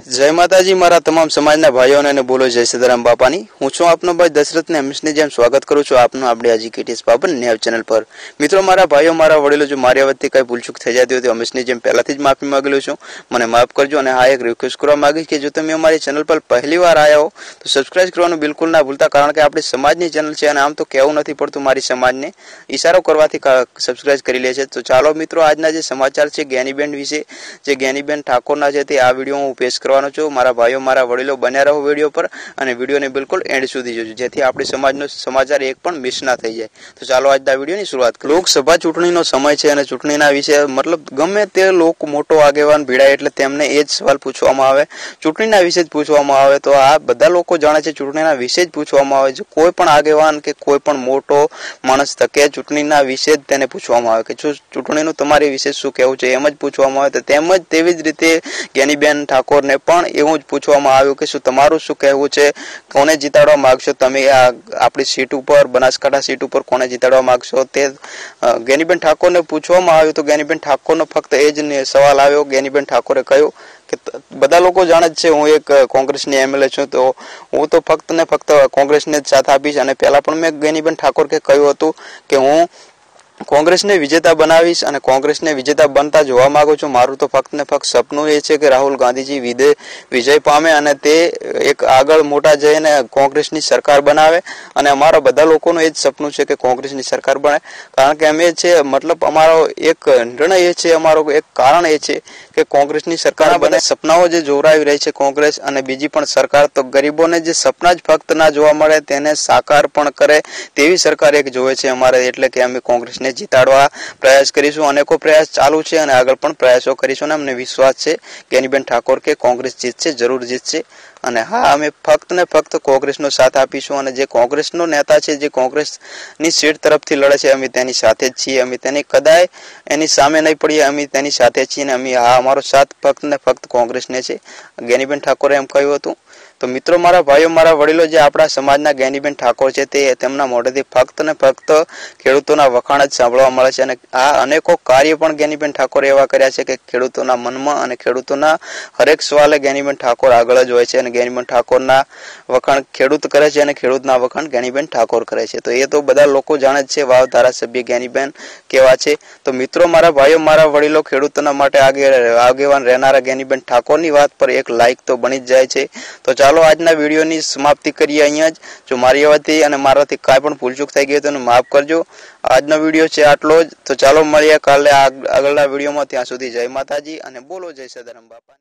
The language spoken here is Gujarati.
जय माताजी मारा तमाम समाजना भाईओ ने बोलो जय सीताराम बापानी। हूँ छूं आपनो भाई दशरथ ने हमेशनी जेम स्वागत करूँ छूं आपनो आपणी एज्युकेटिव्स बाबा न्याय चैनल पर। मित्रों मारा भाईओ मारा वडीलो जो मारी वती कई भूलचूक थई जाती होती हमेशनी जेम पहलाथी ज माफी मांगेलो छूं, मने माफ करजो। अने हाँ एक रिक्वेस्ट करवा मांगीश के जो तमे अमारी चैनल पर पहली बार आया हो तो सब्सक्राइब करवानुं बिल्कुल ना भूलता, कारण के आपणी समाजनी चैनल छे अने आम तो कहेवुं नथी पड़तुं मारी समाजने इशारो करवाथी सब्सक्राइब करी ले छे। तो चालो मित्रों आजना जे समाचार छे ज्ञानीबेन विषे, जे ज्ञानीबेन ठाकोरना छे ते आ विडियो हूँ पेश करवानो छुं। मारा भाईओ मारा वडीलो बन्या रहो विडियो पर अने विडियो ने बिल्कुल एंड सुधी जोजो, जेथी आपणी समाजनो समाचार एक पण मिस ना थई जाय। तो चालो आजना विडियोनी शुरुआत करीए। लोकसभा चूंटणीनो समय छे अने चूंटणीना विषे मतलब गमे ते लोक मोटो आगेवान भीड़ाय एटले तेमने ए ज सवाल पूछवामां आवे, चूंटणीना विषे ज पूछवामां आवे। तो आ बधा लोको जाणे छे चूंटणीना विषे ज पूछवामां आवे। जो कोई पण आगेवान के कोई पण मोटो माणस तके चूंटणीना विषे ज तेने पूछवामां आवे के चूंटणीनुं तमारी विषे शुं कहेवुं छे, एम ज पूछवामां आवे। तो तेम ज तेवी ज रीते ज्ञानीबेन ठाकोरने पण एवुं ज पूछवामां આવ્યું કે શું તમારું શું કહેવું છે, કોને જીતાડવા માંગશો તમે આપણી સીટ ઉપર, બનાસકાંઠા સીટ ઉપર કોને જીતાડવા માંગશો તે જ્ઞાનીબેન ઠાકોરને પૂછવામાં આવ્યું। તો જ્ઞાનીબેન ઠાકોરનો ફક્ત એ જ સવાલ આવ્યો। જ્ઞાનીબેન ઠાકોરે કહ્યું કે બધા લોકો જાણે જ છે હું એક કોંગ્રેસની એમએલએ છું, તો હું તો ફક્ત ને ફક્ત કોંગ્રેસને જ સાથ આપીશ। અને પહેલા પણ મેં જ્ઞાનીબેન ઠાકોર કે કહ્યું હતું કે હું કોંગ્રેસને વિજેતા બનાવીશ અને કોંગ્રેસને વિજેતા બનતા જોવા માંગુ છું। મારું તો ફક્ત ને ફક્ત સપનું એ છે કે રાહુલ ગાંધીજી વિજય પામે અને તે એક આગળ મોટા જઈને કોંગ્રેસની સરકાર બનાવે અને અમારા બધા લોકોનું એ જ સપનું છે કે કોંગ્રેસની સરકાર બને। કારણ કે અમે છે મતલબ અમારો એક નિર્ણય એ છે, અમારો એક કારણ એ છે કે કોંગ્રેસની સરકાર બને। સપનાઓ જે જોરાવી રહી છે કોંગ્રેસ અને બીજી પણ સરકાર, તો ગરીબોને જે સપના જ ફક્ત ના જોવા મળે તેને સાકાર પણ કરે તેવી સરકાર એક જોવે છે અમારે। એટલે કે અમે કોંગ્રેસને જીતાડવા પ્રયાસ કરીશું। અનેકો પ્રયાસ ચાલુ છે અને આગળ પણ પ્રયાસો કરીશું। અમને વિશ્વાસ છે જ્ઞાનીબેન ઠાકોર કે કોંગ્રેસ જીતશે, જરૂર જીતશે। અને હા અમે ફક્ત ને ફક્ત કોંગ્રેસનો સાથ આપીશું અને જે કોંગ્રેસનો નેતા છે, જે કોંગ્રેસની સીટ તરફથી લડે છે, અમે તેની સાથે જ છીએ। અમે તેની કદાય એની સામે નહીં પડીએ, અમે તેની સાથે છીએ અને અમે હા અમારો સાથ ફક્ત ને ફક્ત કોંગ્રેસને છે, જ્ઞાનીબેન ઠાકોરે એમ કહ્યું હતું। તો મિત્રો મારા ભાઈઓ મારા વડીલો જે આપણા સમાજના જ્ઞાનીબેન ઠાકોર છે તે તેમના મોઢેથી ફક્ત ને ફક્ત ખેડૂતોના વખાણ જ સાંભળવા મળે છે અને આ અનેકો કાર્ય પણ જ્ઞાનીબેન ઠાકોરે એવા કર્યા છે કે ખેડૂતોના મનમાં અને ખેડૂતોના હરેક સવાલે જ્ઞાનીબેન ઠાકોર આગળ જ હોય છે અને જ્ઞાનીબેન ઠાકોરના વખાણ ખેડૂત કરે છે અને ખેડૂતના વખાણ જ્ઞાનીબેન ઠાકોર કરે છે। તો એ તો બધા લોકો જાણે જ છે વાવ ધારાસભ્ય જ્ઞાનીબેન કેવા છે। તો મિત્રો મારા ભાઈઓ મારા વડીલો ખેડૂતોના માટે આગેવાન રહેનારા જ્ઞાનીબેન ઠાકોરની વાત પર એક લાઈક તો બની જ જાય છે। તો ચાલો આજના વિડીયોની સમાપ્તિ કરીએ અહીંયા જ। જો મારી વતી અને મારાથી કાંઈ પણ ભૂલચૂક થઈ ગઈ તો એને માફ કરજો। આજનો વિડીયો છે આટલો જ। તો ચાલો મળીએ કાલે આગળના વિડીયોમાં। ત્યાં સુધી જય માતાજી અને બોલો જય સદારામ બાપા।